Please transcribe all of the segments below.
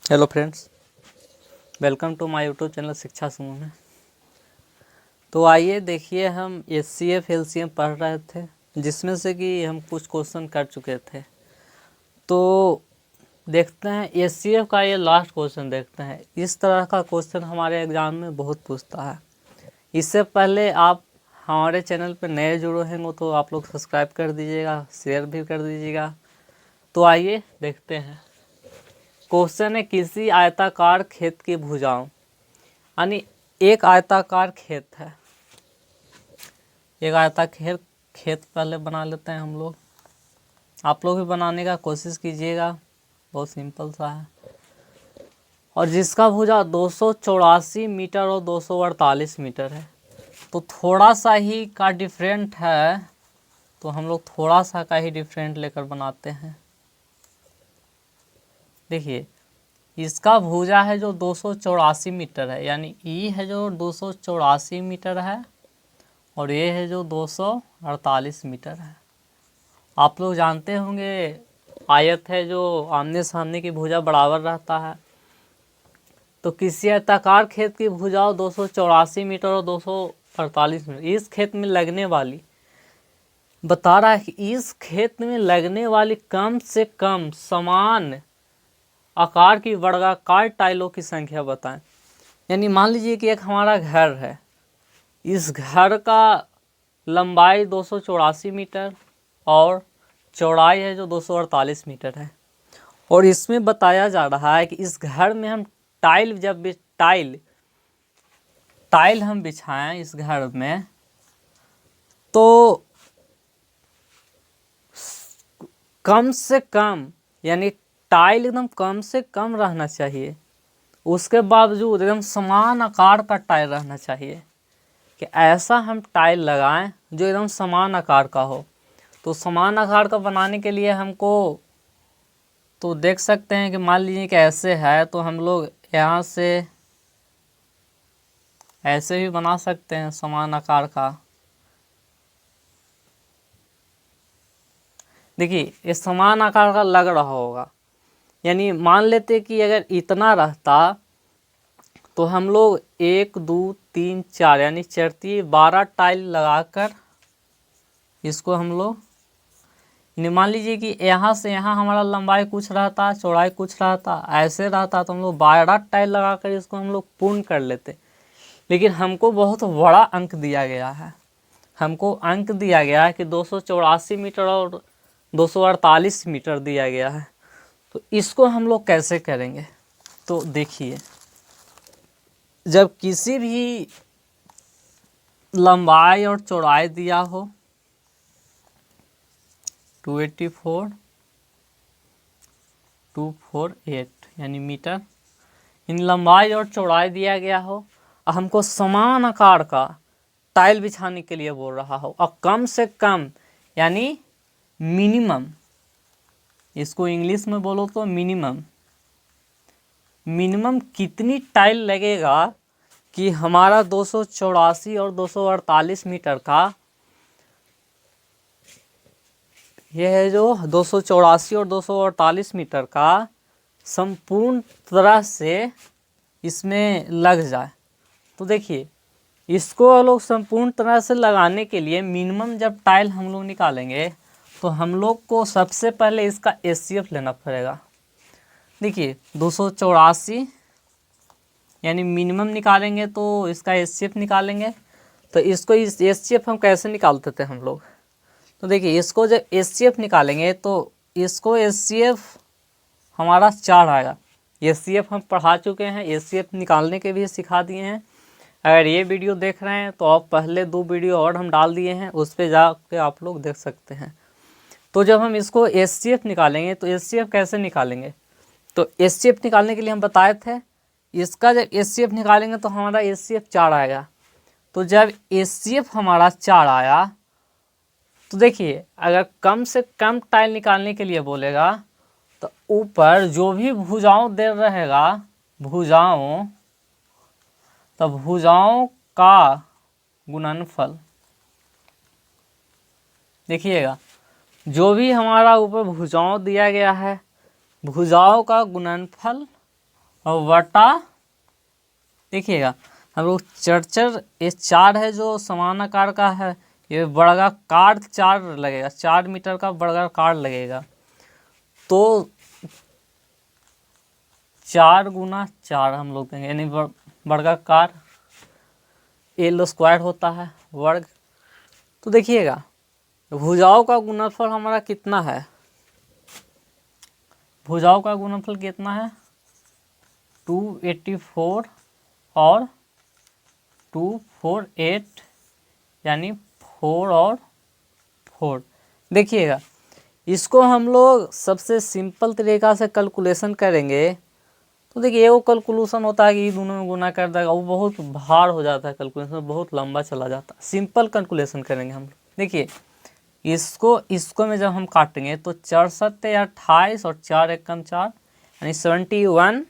Hello friends, welcome to my YouTube channel Shiksha Samuh में। तो आइए देखिए, हम एचसीएफ एलसीएम पढ़ रहे थे, जिसमें से कि हम कुछ क्वेश्चन कर चुके थे। तो देखते हैं एचसीएफ का ये लास्ट क्वेश्चन देखते हैं। इस तरह का क्वेश्चन हमारे एग्ज़ाम में बहुत पूछता है। इससे पहले आप हमारे चैनल पर नए जुड़े हैं तो आप लोग सब्सक्राइब कर दीजिएगा, शेयर भी कर दीजिएगा। तो आइए देखते हैं। क्वेश्चन है, किसी आयताकार खेत की भुजाओं, यानी एक आयताकार खेत है। एक आयताकार खेत पहले बना लेते हैं हम लोग। आप लोग भी बनाने का कोशिश कीजिएगा, बहुत सिंपल सा है। और जिसका भुजा 284 मीटर और 248 मीटर है। तो थोड़ा सा ही का डिफरेंट है, तो हम लोग थोड़ा सा का ही डिफरेंट लेकर बनाते हैं। देखिए, इसका भुजा है जो 284 मीटर है, यानी ई है जो 284 मीटर है और ये है जो 248 मीटर है। आप लोग जानते होंगे, आयत है जो आमने सामने की भुजा बराबर रहता है। तो किसी आयताकार खेत की भुजाओं 284 मीटर और 248 मीटर। इस खेत में लगने वाली, बता रहा है कि इस खेत में लगने वाली कम से कम समान आकार की वर्गाकार टाइलों की संख्या बताएं। यानी मान लीजिए कि एक हमारा घर है, इस घर का लंबाई 284 मीटर और चौड़ाई है जो 248 मीटर है। और इसमें बताया जा रहा है कि इस घर में हम टाइल हम बिछाएं इस घर में, तो कम से कम, यानी टाइल एकदम कम से कम रहना चाहिए। उसके बावजूद एकदम समान आकार का टाइल रहना चाहिए, कि ऐसा हम टाइल लगाएं जो एकदम समान आकार का हो। तो समान आकार का बनाने के लिए हमको, तो देख सकते हैं कि मान लीजिए कि ऐसे है, तो हम लोग यहाँ से ऐसे भी बना सकते हैं समान आकार का। देखिए, ये समान आकार का लग रहा होगा। यानी मान लेते कि अगर इतना रहता तो हम लोग 1 2 3 4 यानी 12 टाइल लगाकर इसको हम लोग, मान लीजिए कि यहाँ से यहाँ हमारा लंबाई कुछ रहता, चौड़ाई कुछ रहता, ऐसे रहता, तो हम लोग 12 टाइल लगाकर इसको हम लोग पूर्ण कर लेते। लेकिन हमको बहुत बड़ा अंक दिया गया है। हमको अंक दिया गया है कि 284 मीटर और 248 मीटर दिया गया है। तो इसको हम लोग कैसे करेंगे? तो देखिए, जब किसी भी लंबाई और चौड़ाई दिया हो 284 248 यानी मीटर, इन लंबाई और चौड़ाई दिया गया हो और हमको समान आकार का टाइल बिछाने के लिए बोल रहा हो, और कम से कम यानी मिनिमम, इसको इंग्लिश में बोलो तो मिनिमम कितनी टाइल लगेगा कि हमारा 284 और 248 मीटर का, यह है जो 284 और 248 मीटर का संपूर्ण तरह से इसमें लग जाए। तो देखिए, इसको हम लोग संपूर्ण तरह से लगाने के लिए मिनिमम जब टाइल हम लोग निकालेंगे, तो हम लोग को सबसे पहले इसका एचसीएफ लेना पड़ेगा। देखिए, 284 यानी मिनिमम निकालेंगे तो इसका एचसीएफ निकालेंगे। तो इसको इस एचसीएफ हम कैसे निकालते थे हम लोग? तो देखिए, इसको जब एचसीएफ निकालेंगे तो इसको एचसीएफ हमारा 4 आएगा। एचसीएफ हम पढ़ा चुके हैं, एचसीएफ निकालने के भी सिखा दिए हैं। अगर ये वीडियो देख रहे हैं तो आप पहले 2 वीडियो और हम डाल दिए हैं, उस पर जाके आप लोग देख सकते हैं। तो जब हम इसको एचसीएफ निकालेंगे तो एचसीएफ कैसे निकालेंगे? तो एचसीएफ निकालने के लिए हम बताए थे, इसका जब एचसीएफ निकालेंगे तो हमारा एचसीएफ 4 आएगा। तो जब एचसीएफ हमारा 4 आया, तो देखिए, अगर कम से कम टाइल निकालने के लिए बोलेगा तो ऊपर जो भी भुजाओं दे रहेगा, भुजाओं का गुणनफल, देखिएगा, जो भी हमारा ऊपर भुजाओं दिया गया है, भुजाओं का गुणनफल और वटा देखिएगा हम लोग चरचर, ये 4 है जो समान आकार का है, ये बड़ा कार्ड 4 लगेगा, 4 मीटर का बड़ा कार्ड लगेगा। तो 4 गुना 4 हम लोग देंगे, यानी बड़ा कार एल स्क्वायर होता है वर्ग। तो देखिएगा भुजाओं का गुणनफल हमारा कितना है, भुजाओं का गुणनफल कितना है 284 और 248, यानी 4 और 4। देखिएगा इसको हम लोग सबसे सिंपल तरीका से कैलकुलेशन करेंगे। तो देखिए वो कैलकुलेशन होता है कि ये दोनों में गुना कर देगा, वो बहुत भार हो जाता है, कैलकुलेशन बहुत लंबा चला जाता है। सिंपल कैलकुलेशन करेंगे हम लोग। देखिए इसको में जब हम काटेंगे तो 4 सत्ते 28 और 4 एकम 4 यानी 71,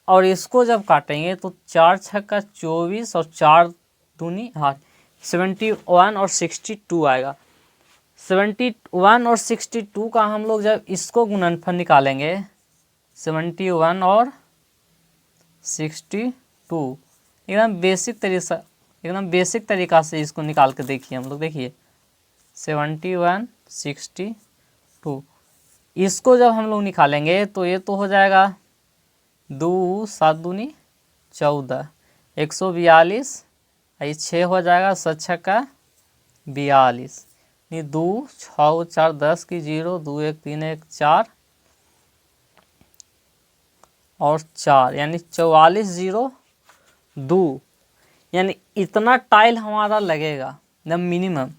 और इसको जब काटेंगे तो 4 छक्का 24 और 4 दूनी 8, 71 और 62 आएगा। 71 और 62 का हम लोग जब इसको गुणनफल निकालेंगे 71 और 62, एकदम बेसिक तरीका से इसको निकाल के देखिए हम लोग। देखिए 71 62, इसको जब हम लोग निकालेंगे तो ये तो हो जाएगा 2 7 दूनी 14, 142, ये 6 हो जाएगा, 7 छक्का 42, ये 2 6 4 10 की 0, 2 1 3 1 4 और 4, यानी 44 0 2, यानी इतना टाइल हमारा लगेगा द मिनिमम,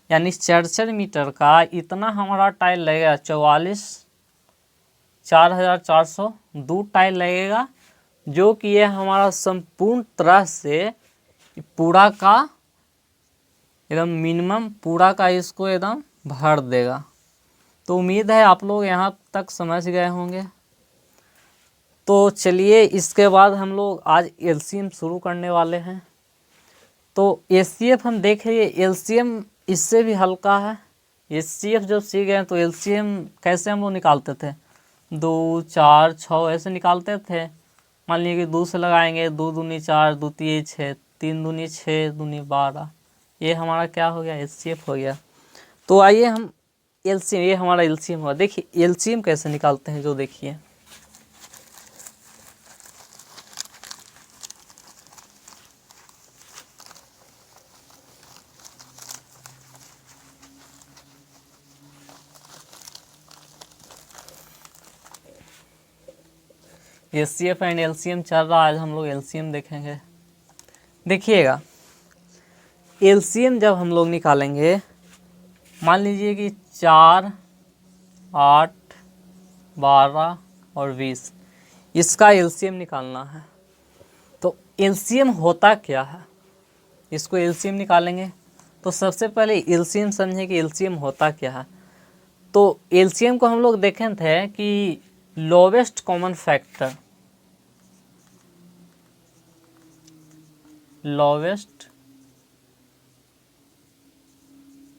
यानी 44 मीटर का इतना हमारा टाइल लगेगा। 44,402 टाइल लगेगा, जो कि ये हमारा संपूर्ण तरह से पूरा का एकदम मिनिमम पूरा का इसको एकदम भर देगा। तो उम्मीद है आप लोग यहाँ तक समझ गए होंगे। तो चलिए इसके बाद हम लोग आज एलसीएम शुरू करने वाले हैं। तो एचसीएफ हम देख रहे हैं, एलसीएम इससे भी हल्का है। एचसीएफ जब सीख गए तो एलसीएम कैसे हम लोग निकालते थे, 2 4 6 ऐसे निकालते थे। मान लीजिए कि 2 से लगाएंगे, 2 दूनी 4, 2 3 6, 3 दूनी 6, दूनी 12, ये हमारा क्या हो गया एचसीएफ हो गया। तो आइए हम एलसीएम, ये हमारा एलसीएम हुआ। देखिए एलसीएम कैसे निकालते हैं, जो देखिए एचसीएफ एंड एलसीएम चल रहा है। आज हम लोग एलसीएम देखेंगे। देखिएगा एलसीएम जब हम लोग निकालेंगे, मान लीजिए कि 4 8 12 और 20, इसका एलसीएम निकालना है। तो एलसीएम होता क्या है, इसको एलसीएम निकालेंगे तो सबसे पहले एलसीएम समझे कि एलसीएम होता क्या है। तो एलसीएम को हम लोग देखे थे कि lowest common factor, lowest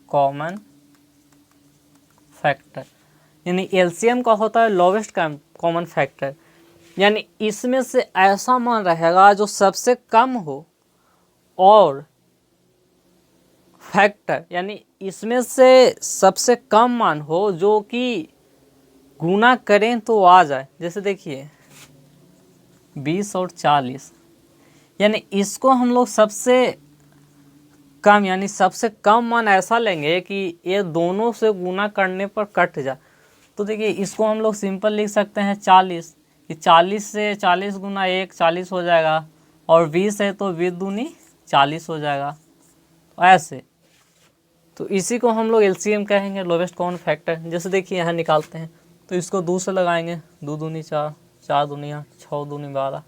common factor, यानी एलसीएम का होता है लोवेस्ट कॉमन फैक्टर, यानी इसमें से ऐसा मान रहेगा जो सबसे कम हो, और फैक्टर यानी इसमें से सबसे कम मान हो जो कि गुना करें तो आ जाए। जैसे देखिए 20 और 40, यानी इसको हम लोग सबसे कम यानी सबसे कम मान ऐसा लेंगे कि ये दोनों से गुना करने पर कट जाए। तो देखिए इसको हम लोग सिंपल लिख सकते हैं 40, कि 40 से 40 गुना 1 40 हो जाएगा, और 20 है तो 20 दूनी 40 हो जाएगा ऐसे। तो इसी को हम लोग एलसीएम कहेंगे, लोवेस्ट कॉमन फैक्टर। जैसे देखिए यहाँ निकालते हैं तो इसको 2 से लगाएंगे, 2 दूनी 4, 4 दूनी 8, 6 दूनी 12,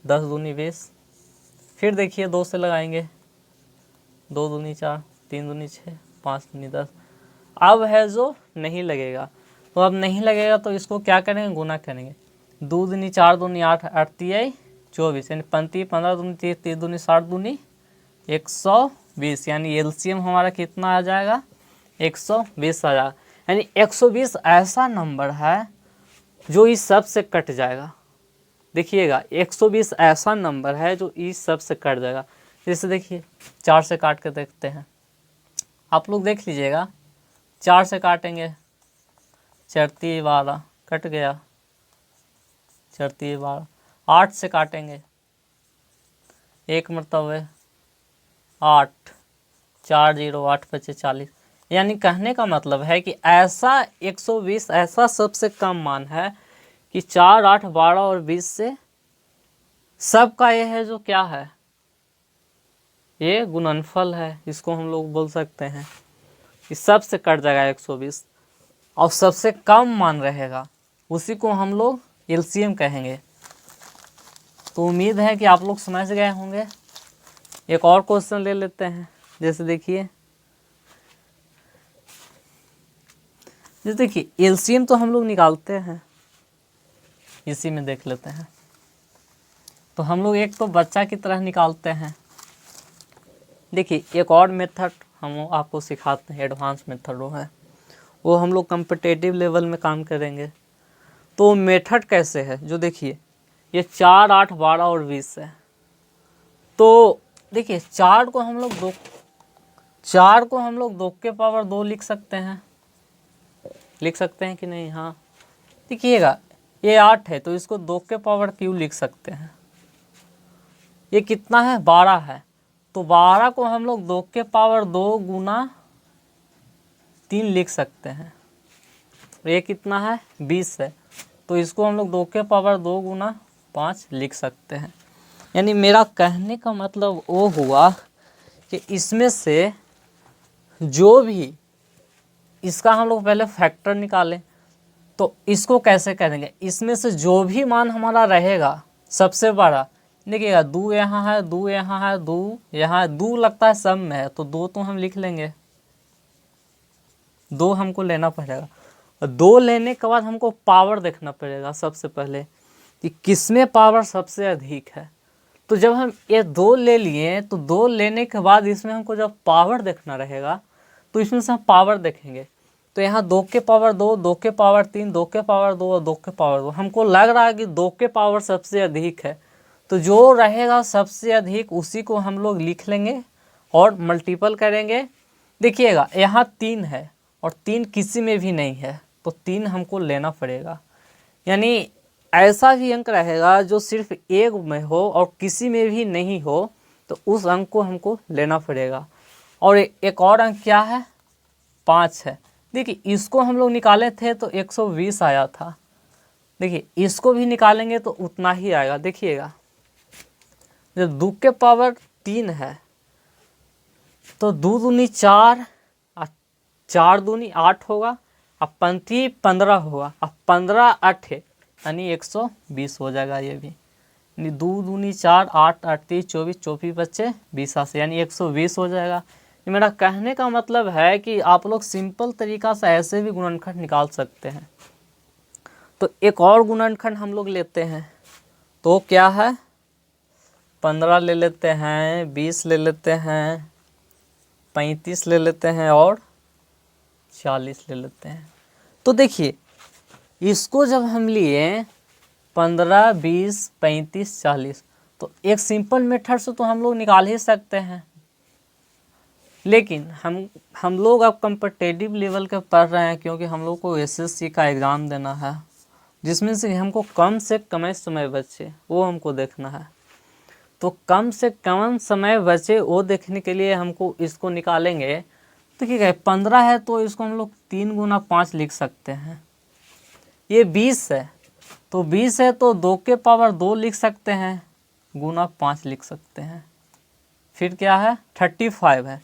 10 दूनी 20। फिर देखिए 2 से लगाएंगे, 2 दूनी 4, 3 दूनी 6, 5 दूनी 10। अब है जो नहीं लगेगा, तो अब नहीं लगेगा तो इसको क्या करेंगे, गुना करेंगे। 2 दूनी 4 दूनी 8, 8 तिहाई 24, यानी 35 15 दूनी 30, 30 दूनी 60 दूनी 120, यानी एलसीएम हमारा कितना आ जाएगा 120 आ जाएगा। यानी 120 ऐसा नंबर है जो इस सब से कट जाएगा। देखिएगा 120 ऐसा नंबर है जो इस सब से कट जाएगा। जैसे देखिए 4 से काट के देखते हैं, आप लोग देख लीजिएगा। 4 से काटेंगे 4 × 12 कट गया, 4 × 12। 8 से काटेंगे 1 मरतबे 8, 4 0 8 5 40। यानी कहने का मतलब है कि ऐसा 120 ऐसा सबसे कम मान है कि 4, 8, 12 और 20 से सबका ये है जो क्या है, ये गुणनफल है। इसको हम लोग बोल सकते हैं कि सबसे कट जाएगा 120 और सबसे कम मान रहेगा, उसी को हम लोग एलसीएम कहेंगे। तो उम्मीद है कि आप लोग समझ गए होंगे। एक और क्वेश्चन ले लेते हैं। जैसे देखिए एलसीएम तो हम लोग निकालते हैं, इसी में देख लेते हैं। तो हम लोग एक तो बच्चा की तरह निकालते हैं। देखिए एक और मेथड हम आपको सिखाते हैं, एडवांस मेथड वो है, वो हम लोग कॉम्पिटिटिव लेवल में काम करेंगे। तो मेथड कैसे है, जो देखिए ये 4, 8, 12 और 20 है। तो देखिए 4 को हम लोग 2 के पावर 2 लिख सकते हैं, लिख सकते हैं कि नहीं? हाँ, देखिएगा ये 8 है तो इसको 2 के पावर क्यों लिख सकते हैं। ये कितना है? 12 है, तो 12 को हम लोग 2 के पावर 2 गुना 3 लिख सकते हैं। ये कितना है? 20 है, तो इसको हम लोग 2 के पावर 2 गुना 5 लिख सकते हैं। यानी मेरा कहने का मतलब वो हुआ कि इसमें से जो भी, इसका हम लोग पहले फैक्टर निकालें। तो इसको कैसे करेंगे? इसमें से जो भी मान हमारा रहेगा सबसे बड़ा, देखिएगा 2 यहाँ है, 2 यहाँ है, 2 यहाँ है, 2 लगता है सब में है, तो 2 तो हम लिख लेंगे। 2 हमको लेना पड़ेगा। 2 लेने के बाद हमको पावर देखना पड़ेगा सबसे पहले कि किसमें पावर सबसे अधिक है। तो जब हम ये 2 ले लिए, तो 2 लेने के बाद इसमें हमको जब पावर देखना रहेगा तो इसमें से हम पावर देखेंगे। तो यहाँ 2 के पावर 2, 2 के पावर 3, 2 के पावर 2 और 2 के पावर 2। हमको लग रहा है कि 2 के पावर सबसे अधिक है, तो जो रहेगा सबसे अधिक उसी को हम लोग लिख लेंगे और मल्टीपल करेंगे। देखिएगा यहाँ 3 है और 3 किसी में भी नहीं है, तो 3 हमको लेना पड़ेगा। यानी ऐसा भी अंक रहेगा जो सिर्फ एक में हो और किसी में भी नहीं हो, तो उस अंक को हमको लेना पड़ेगा। और एक और अंक क्या है? 5 है। देखिए इसको हम लोग निकाले थे तो 120 आया था। देखिए इसको भी निकालेंगे तो उतना ही आएगा। देखिएगा जब 2 के पावर 3 है तो 2 दूनी 4, 4 दूनी 8 होगा, अब 35 15 होगा, अब 15 8 यानी 120 हो जाएगा। ये भी 2 दूनी 4, 8 8 3 24, 24 बच्चे 20 से, यानी 120 हो जाएगा। मेरा कहने का मतलब है कि आप लोग सिंपल तरीका से ऐसे भी गुणनखंड निकाल सकते हैं। तो एक और गुणनखंड हम लोग लेते हैं, तो क्या है? 15 ले लेते हैं, 20 ले लेते हैं, 35 ले लेते हैं और 40 ले लेते हैं। तो देखिए इसको जब हम लिए 15, 20, 35, 40, तो एक सिंपल मेथड से तो हम लोग निकाल ही सकते हैं। लेकिन हम लोग अब कॉम्पिटिटिव लेवल के पढ़ रहे हैं, क्योंकि हम लोग को एसएससी का एग्ज़ाम देना है, जिसमें से हमको कम से कम समय बचे वो हमको देखना है। तो कम से कम समय बचे वो देखने के लिए हमको इसको निकालेंगे। तो क्या है? 15 है तो इसको हम लोग 3 गुना 5 लिख सकते हैं। ये 20 है तो 20 है तो 2 के पावर 2 लिख सकते हैं, गुना 5 लिख सकते हैं। फिर क्या है? 35 है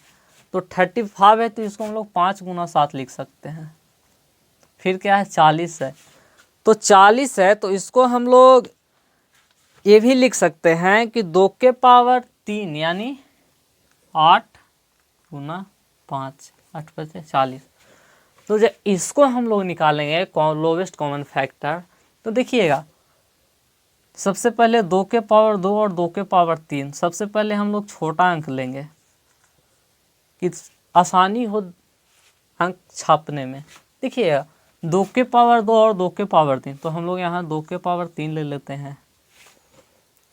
तो 35 है तो इसको हम लोग 5 गुना 7 लिख सकते हैं। फिर क्या है? 40 है तो 40 है तो इसको हम लोग ये भी लिख सकते हैं कि 2 के पावर 3 यानी 8 गुना 5, 8 बचे 40। तो जब इसको हम लोग निकालेंगे लोवेस्ट कॉमन फैक्टर, तो देखिएगा सबसे पहले 2 के पावर 2 और 2 के पावर 3, सबसे पहले हम लोग छोटा अंक लेंगे कि आसानी हो अंक छापने में। देखिएगा 2 के पावर 2 और 2 के पावर 3, तो हम लोग यहाँ 2 के पावर 3 ले लेते हैं।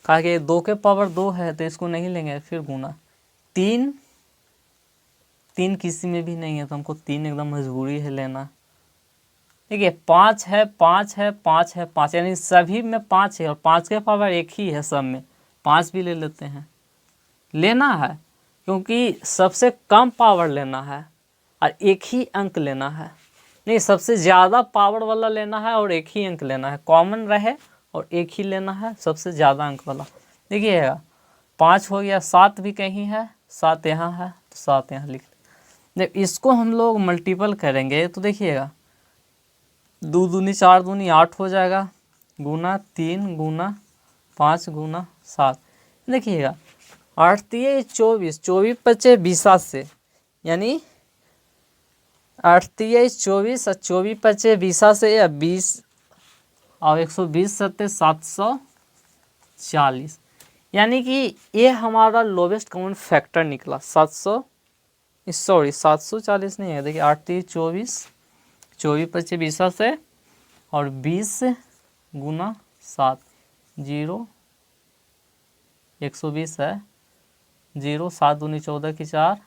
कहा कि 2 के पावर 2 है तो इसको नहीं लेंगे, फिर गुना 3 किसी में भी नहीं है तो हमको 3 एकदम मजबूरी है लेना। देखिए 5 है 5 है 5 है 5, यानी सभी में 5 है और 5 के पावर 1 ही है, सब में 5 भी ले लेते हैं। लेना है क्योंकि सबसे कम पावर लेना है और एक ही अंक लेना है, नहीं सबसे ज़्यादा पावर वाला लेना है और एक ही अंक लेना है, कॉमन रहे और एक ही लेना है सबसे ज़्यादा अंक वाला। देखिएगा 5 हो गया, 7 भी कहीं है, 7 यहाँ है तो 7 यहाँ लिख जब इसको हम लोग मल्टीपल करेंगे तो देखिएगा 2 दूनी 4 दूनी 8 हो जाएगा, गुना 3 गुना 5 गुना 7। देखिएगा 8 3 24, 24 पचे 20 से, यानी 8 3 24 और 24 पचे 20 से या 20 और 120 सत्ते 740, यानी कि ये हमारा लोवेस्ट कॉमन फैक्टर निकला। 740 नहीं है, देखिए 8 3 24, 24 पचे 20 से और 20 गुना 7, 0 120 है, 0 7 दूनी 14 की 4,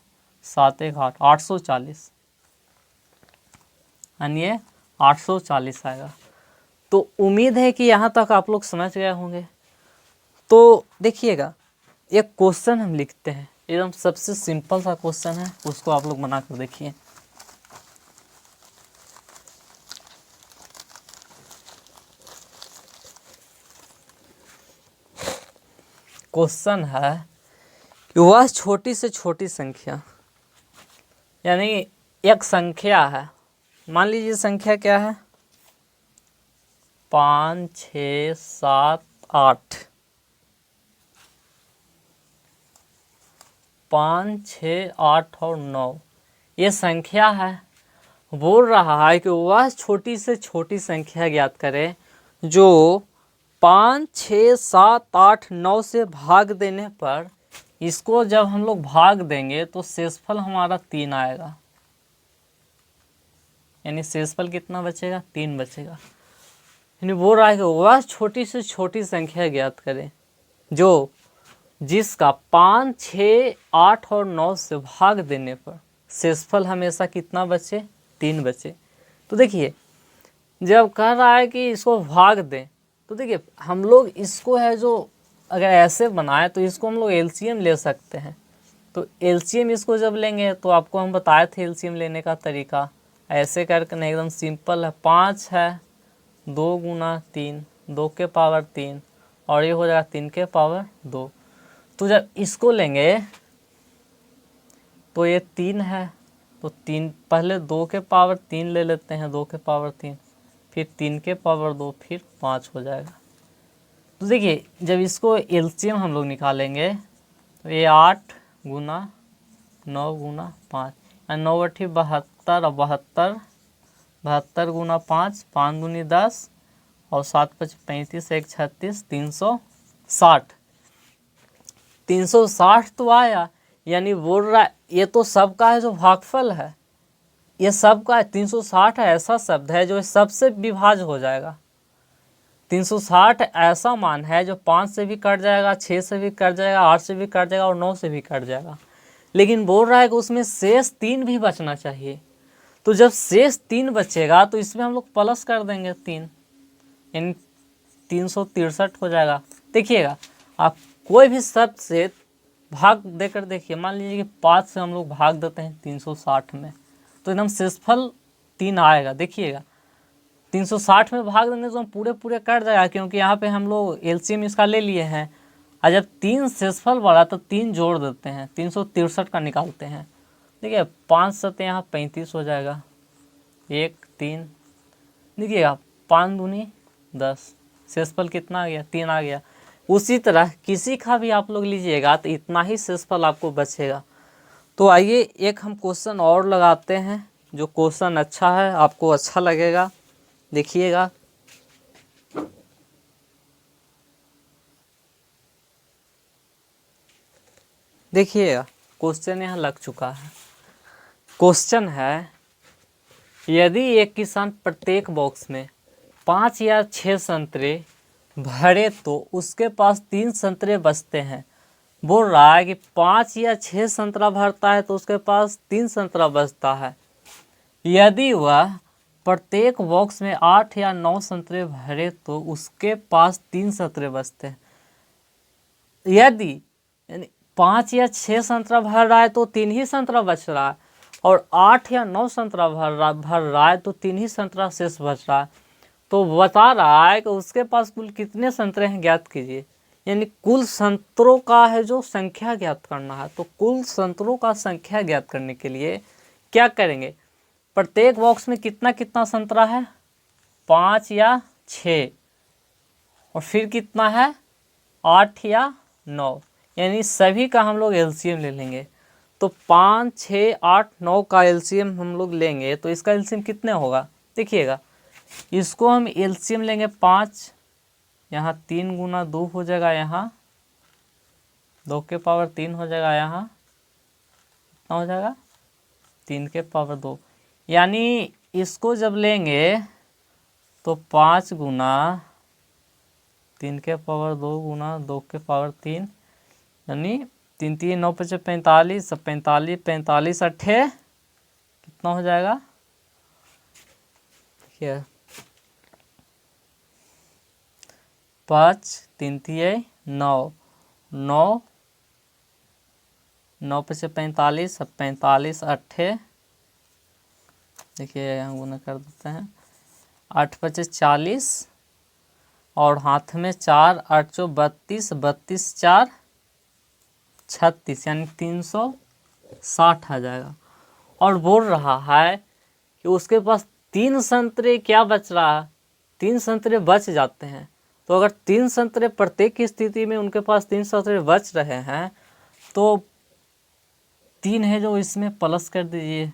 7 1 8, 840, यानी ये 840 आएगा। तो उम्मीद है कि यहाँ तक आप लोग समझ गए होंगे। तो देखिएगा एक क्वेश्चन हम लिखते हैं, एकदम सबसे सिंपल सा क्वेश्चन है, उसको आप लोग बना कर देखिए। क्वेश्चन है कि वह छोटी से छोटी संख्या, यानी एक संख्या है, मान लीजिए संख्या क्या है 5 6 7 8, 5 6 8 और 9 ये संख्या है। बोल रहा है कि वह छोटी से छोटी संख्या ज्ञात करें जो 5 6 7 8 9 से भाग देने पर, इसको जब हम लोग भाग देंगे तो शेषफल हमारा 3 आएगा, यानी शेषफल कितना बचेगा 3 बचेगा। यानी बोल रहा है कि वह छोटी से छोटी संख्या ज्ञात करें जो जिसका 5 6 8 और 9 से भाग देने पर शेषफल हमेशा कितना बचे 3 बचे। तो देखिए जब कह रहा है कि इसको भाग दें तो देखिए हम लोग इसको है जो अगर ऐसे बनाए तो इसको हम लोग एलसीएम ले सकते हैं। तो एलसीएम इसको जब लेंगे तो आपको हम बताए थे एलसीएम लेने का तरीका, ऐसे करके नहीं एकदम सिंपल है। 5 है 2 गुना 3, 2 के पावर 3 और ये हो जाएगा 3 के पावर 2। तो जब इसको लेंगे तो ये 3 है तो 3 पहले 2 के पावर 3 ले लेते हैं, 2 के पावर 3 फिर 3 के पावर 2 फिर 5 हो जाएगा। तो देखिए जब इसको एलसीएम हम लोग निकालेंगे तो ये 8 गुना 9 गुना 5, 9 8 72 और 72 गुना 5, 5 दूनी 10 और 7 5 35 1 36, 360 तो आया। यानी बोल रहा है ये तो सबका है जो भागफल है, ये सबका है 360 ऐसा शब्द है जो सबसे विभाज्य हो जाएगा। 360 ऐसा मान है जो 5 से भी कट जाएगा, 6 से भी कट जाएगा, 8 से भी कट जाएगा और 9 से भी कट जाएगा। लेकिन बोल रहा है कि उसमें शेष 3 भी बचना चाहिए। तो जब शेष 3 बचेगा तो इसमें हम लोग प्लस कर देंगे 3, यानी 363 हो जाएगा। देखिएगा आप कोई भी शब्द से भाग देकर देखिए, मान लीजिए कि 5 से हम लोग भाग देते हैं 360 में तो एकदम शेषफल 3 आएगा। देखिएगा 360 में भाग देंगे तो हम पूरे कट जाएगा, क्योंकि यहाँ पे हम लोग एलसीएम इसका ले लिए हैं। और जब 3 शेषफल बढ़ा तो 3 जोड़ देते हैं, 363 का निकालते हैं। देखिए 5 7 यहाँ 35 हो जाएगा, 1 3, देखिएगा 5 दूनी 10, शेषफल कितना आ गया 3 आ गया। उसी तरह किसी का भी आप लोग लीजिएगा तो इतना ही शेषफल आपको बचेगा। तो आइए एक हम क्वेश्चन और लगाते हैं, जो क्वेश्चन अच्छा है, आपको अच्छा लगेगा, देखिएगा। देखिएगा क्वेश्चन यहाँ लग चुका है। क्वेश्चन है यदि एक किसान प्रत्येक बॉक्स में 5 या 6 संतरे भरे तो उसके पास 3 संतरे बचते हैं। बोल रहा है कि 5 या 6 संतरा भरता है तो उसके पास 3 संतरा बचता है। यदि वह प्रत्येक बॉक्स में 8 या 9 संतरे भरे तो उसके पास 3 संतरे बचते हैं। यदि यानी 5 या 6 संतरा भर रहा है तो 3 ही संतरा बच रहा है, और 8 या 9 संतरा भर रहा है तो 3 ही संतरा शेष बच रहा है। तो बता रहा है कि उसके पास कुल कितने संतरे हैं ज्ञात कीजिए। यानी कुल संतरों का है जो संख्या ज्ञात करना है। तो कुल संतरों का संख्या ज्ञात करने के लिए क्या करेंगे, प्रत्येक बॉक्स में कितना कितना संतरा है, 5 या 6, और फिर कितना है 8 या 9, यानी सभी का हम लोग एलसीएम ले लेंगे। तो 5, 6, 8, 9 का एलसीएम हम लोग लेंगे तो इसका एलसीएम कितने होगा, देखिएगा इसको हम एलसीएम लेंगे 5, यहाँ 3 गुना 2 हो जाएगा, यहाँ 2 के पावर 3 हो जाएगा, यहाँ कितना हो जाएगा 3 के पावर 2। यानी इसको जब लेंगे तो 5 गुना 3 के पावर 2 गुना 2 के पावर 3, यानी 3 3 9 5 45, 45 45 अट्ठे कितना हो जाएगा, क्या 5 3 3 9 9 9 5 45, 45 अट्ठे, देखिए यहाँ गुना कर देते हैं, 8 5 40, और हाथ में 4, 8 चौ 32, 32 4 36, यानी 360 आ जाएगा। और बोल रहा है कि उसके पास 3 संतरे क्या बच रहा है, 3 संतरे बच जाते हैं। तो अगर 3 संतरे प्रत्येक की स्थिति में उनके पास 3 संतरे बच रहे हैं तो 3 है जो इसमें प्लस कर दीजिए,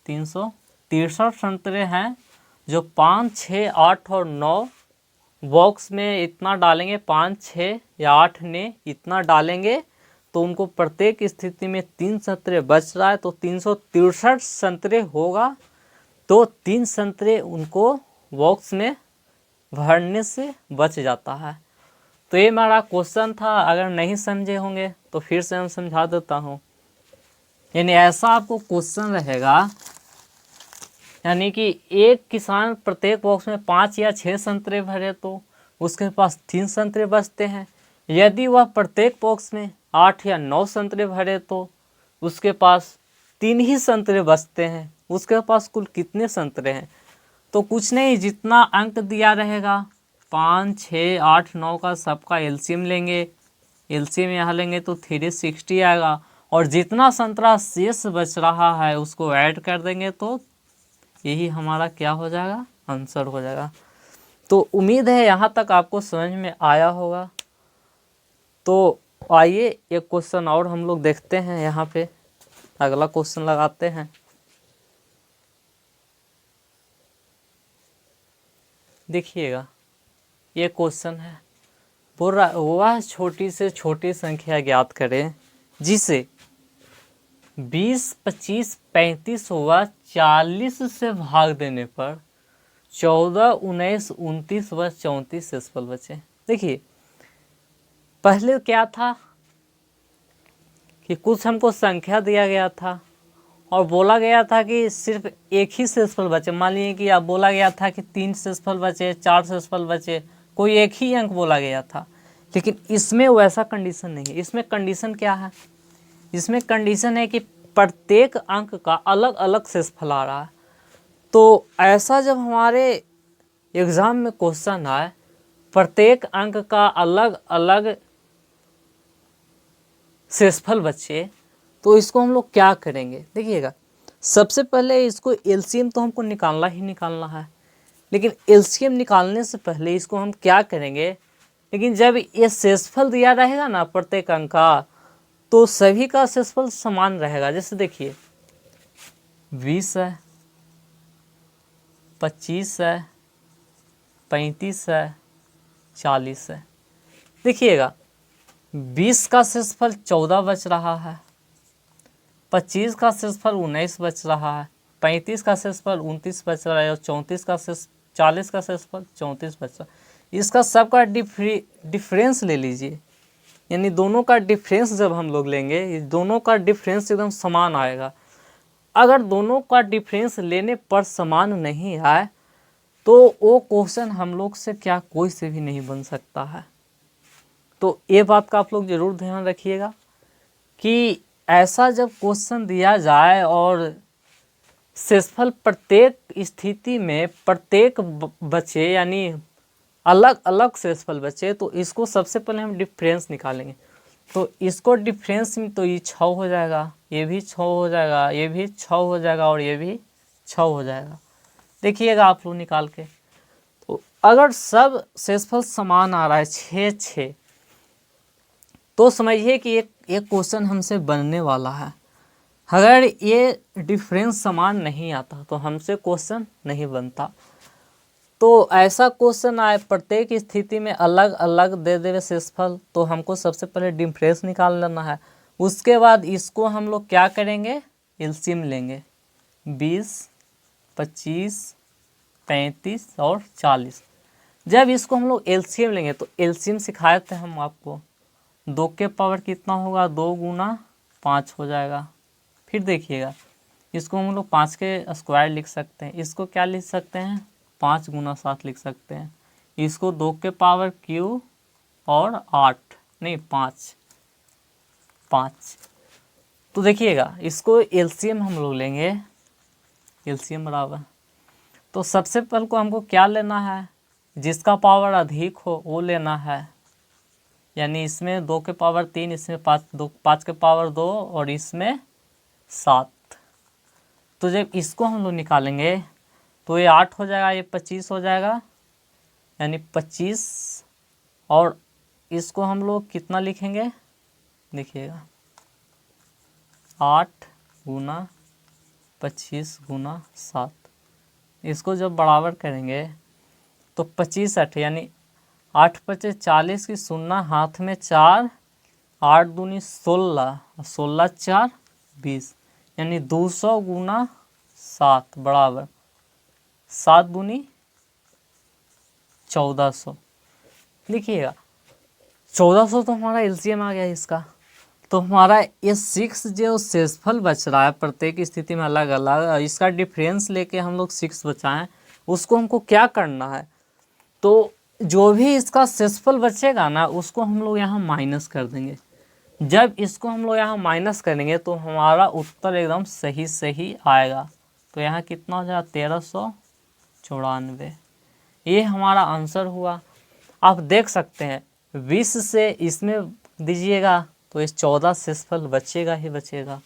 363 संतरे हैं जो 5, 6, 8 और 9 बॉक्स में इतना डालेंगे, 5, 6 या 8 ने इतना डालेंगे तो उनको प्रत्येक स्थिति में 3 संतरे बच रहा है, तो 363 संतरे होगा। तो 3 संतरे उनको बॉक्स में भरने से बच जाता है। तो ये हमारा क्वेश्चन था। अगर नहीं समझे होंगे तो फिर से हम समझा देता हूँ। यानी ऐसा आपको क्वेश्चन रहेगा, यानी कि एक किसान प्रत्येक बॉक्स में 5 या 6 संतरे भरे तो उसके पास 3 संतरे बचते हैं। यदि वह प्रत्येक बॉक्स में 8 या 9 संतरे भरे तो उसके पास 3 ही संतरे बचते हैं। उसके पास कुल कितने संतरे हैं, तो कुछ नहीं, जितना अंक दिया रहेगा 5, 6, 8, 9 का सबका एलसीएम लेंगे। एलसीएम यहाँ लेंगे तो 360 आएगा, और जितना संतरा शेष बच रहा है उसको ऐड कर देंगे तो यही हमारा क्या हो जाएगा, आंसर हो जाएगा। तो उम्मीद है यहाँ तक आपको समझ में आया होगा। तो आइए एक क्वेश्चन और हम लोग देखते हैं। यहाँ पे अगला क्वेश्चन लगाते हैं। देखिएगा ये क्वेश्चन है, बोल रहा वह छोटी से छोटी संख्या ज्ञात करें जिसे 20, 25, 35 व 40 से भाग देने पर 14, 19, 29 व 34 शेषफल बचे। देखिए पहले क्या था कि कुछ हमको संख्या दिया गया था और बोला गया था कि सिर्फ एक ही शेषफल बचे। मान लीजिए कि आप बोला गया था कि 3 शेषफल बचे, 4 शेषफल बचे, कोई एक ही अंक बोला गया था। लेकिन इसमें वैसा कंडीशन नहीं है। इसमें कंडीशन क्या है, इसमें कंडीशन है कि प्रत्येक अंक का अलग अलग शेषफल आ रहा है। तो ऐसा जब हमारे एग्जाम में क्वेश्चन आए प्रत्येक अंक का अलग अलग शेषफल बचे तो इसको हम लोग क्या करेंगे। देखिएगा सबसे पहले इसको एलसीएम तो हमको निकालना ही निकालना है, लेकिन एलसीएम निकालने से पहले इसको हम क्या करेंगे, लेकिन जब ये शेषफल दिया रहेगा ना प्रत्येक अंक का तो सभी का शेषफल समान रहेगा। जैसे देखिए 20 है, 25 है, 35 है, 40 है। देखिएगा 20 का शेषफल 14 बच रहा है, 25 का शेषफल 19 बच रहा है, 35 का शेषफल 29 बच रहा है, और 40 का शेषफल 34 बच रहा है। इसका सबका डिफरेंस ले लीजिए, यानी दोनों का डिफरेंस जब हम लोग लेंगे, दोनों का डिफरेंस एकदम समान आएगा। अगर दोनों का डिफरेंस लेने पर समान नहीं आए तो वो क्वेश्चन हम लोग से क्या कोई से भी नहीं बन सकता है। तो ये बात का आप लोग जरूर ध्यान रखिएगा कि ऐसा जब क्वेश्चन दिया जाए और शेषफल प्रत्येक स्थिति में प्रत्येक बचे, यानी अलग अलग शेषफल बचे, तो इसको सबसे पहले हम डिफरेंस निकालेंगे। तो इसको डिफरेंस में तो ये 6 हो जाएगा, ये भी 6 हो जाएगा, ये भी 6 हो जाएगा और ये भी 6 हो जाएगा। देखिएगा आप लोग निकाल के। तो अगर सब शेषफल समान आ रहा है 6 6, तो समझिए कि एक क्वेश्चन हमसे बनने वाला है। अगर ये डिफरेंस समान नहीं आता तो हमसे क्वेश्चन नहीं बनता। तो ऐसा क्वेश्चन आए प्रत्येक स्थिति में अलग अलग दे देवे शेषफल, तो हमको सबसे पहले डिफरेंस निकाल लेना है। उसके बाद इसको हम लोग क्या करेंगे, एलसीएम लेंगे। 20, 25, 35 और 40। जब इसको हम लोग एलसीएम लेंगे तो एलसीएम सिखाए थे हम आपको, 2 के पावर कितना होगा, 2 गुना 5 हो जाएगा। फिर देखिएगा इसको हम लोग 5 के स्क्वायर लिख सकते हैं, इसको क्या लिख सकते हैं, 5 गुना 7 लिख सकते हैं। इसको 2 के पावर क्यू और 8 नहीं 5 5। तो देखिएगा इसको एलसीएम हम लोग लेंगे, एलसीएम बराबर, तो सबसे पहले को हमको क्या लेना है, जिसका पावर अधिक हो वो लेना है। यानी इसमें 2 के पावर 3, इसमें 5 के पावर 2 और इसमें 7। तो जब इसको हम लोग निकालेंगे तो ये 8 हो जाएगा, ये 25 हो जाएगा, यानी 25। और इसको हम लोग कितना लिखेंगे, देखिएगा 8 गुना 25 गुना 7। इसको जब बराबर करेंगे तो 25 8, यानी 8 25 40 की शून्य हाथ में 4, 8 दूनी 16, 16 4 20, यानी 200 गुना 7 बराबर 7 दूनी 1400। लिखिएगा 1400 तो हमारा एलसीएम आ गया इसका। तो हमारा ये 6 जो शेषफल बच रहा है प्रत्येक स्थिति में अलग अलग, इसका डिफरेंस लेके हम लोग 6 बचाएं, उसको हमको क्या करना है, तो जो भी इसका शेषफल बचेगा ना उसको हम लोग यहाँ माइनस कर देंगे। जब इसको हम लोग यहाँ माइनस करेंगे तो हमारा उत्तर एकदम सही सही आएगा। तो यहाँ कितना हो जाएगा, 1394। ये हमारा आंसर हुआ। आप देख सकते हैं 20 से इसमें दीजिएगा तो इस 14 शेषफल बचेगा ही बचेगा।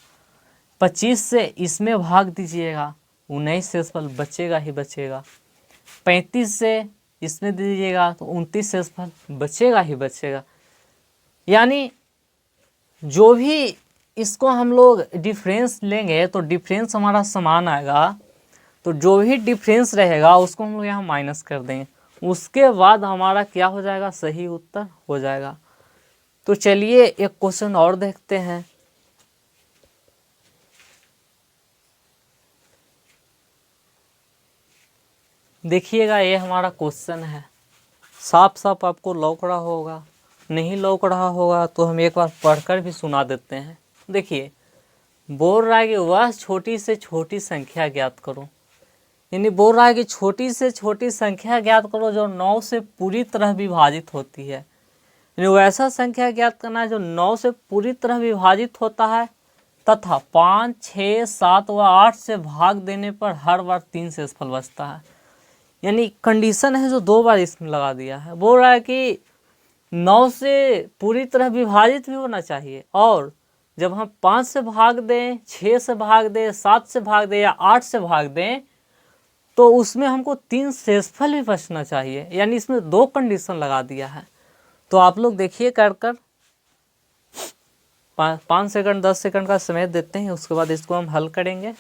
25 से इसमें भाग दीजिएगा, 19 शेषफल बचेगा ही बचेगा। 35 से इसमें दीजिएगा तो 29 शेषफल बचेगा ही बचेगा। यानी जो भी इसको हम लोग डिफरेंस लेंगे तो डिफरेंस हमारा समान आएगा, तो जो भी डिफरेंस रहेगा उसको हम लोग यहाँ माइनस कर देंगे, उसके बाद हमारा क्या हो जाएगा, सही उत्तर हो जाएगा। तो चलिए एक क्वेश्चन और देखते हैं। देखिएगा ये हमारा क्वेश्चन है, साफ साफ आपको लौक रहा होगा, नहीं लौक रहा होगा तो हम एक बार पढ़कर भी सुना देते हैं। देखिए बोल रहा है कि वह छोटी से छोटी संख्या ज्ञात करो, यानी बोल रहा है कि छोटी से छोटी संख्या ज्ञात करो जो 9 से पूरी तरह विभाजित होती है। यानी वैसा संख्या ज्ञात करना है जो 9 से पूरी तरह विभाजित होता है तथा 5, 6, 7 व 8 से भाग देने पर हर बार 3 शेषफल बचता है। यानी कंडीशन है जो 2 बार इसमें लगा दिया है। बोल रहा है कि 9 से पूरी तरह विभाजित भी होना चाहिए, और जब हम 5 से भाग दें, 6 से भाग दें, 7 से भाग दें या 8 से भाग दें तो उसमें हमको 3 शेषफल भी बचना चाहिए। यानी इसमें 2 कंडीशन लगा दिया है। तो आप लोग देखिए कर 5 सेकंड 10 सेकंड का समय देते हैं, उसके बाद इसको हम हल करेंगे।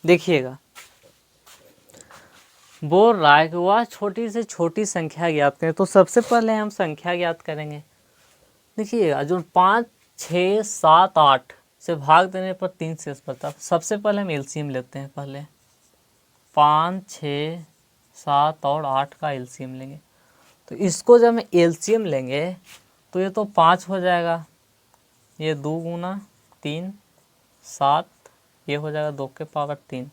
देखिएगा, बोल रहा है कि वह छोटी से छोटी संख्या ज्ञात करें। तो सबसे पहले हम संख्या ज्ञात करेंगे। देखिएगा, जो 5, 6, 7, 8 से भाग देने पर 3 शेष बचता। सबसे पहले हम एलसीएम लेते हैं। पहले 5, 6, 7 और 8 का एलसीएम लेंगे। तो इसको जब हम एलसीएम लेंगे तो ये तो 5 हो जाएगा, ये 2 गुना 3 7, ये हो जाएगा 2 के पावर 3।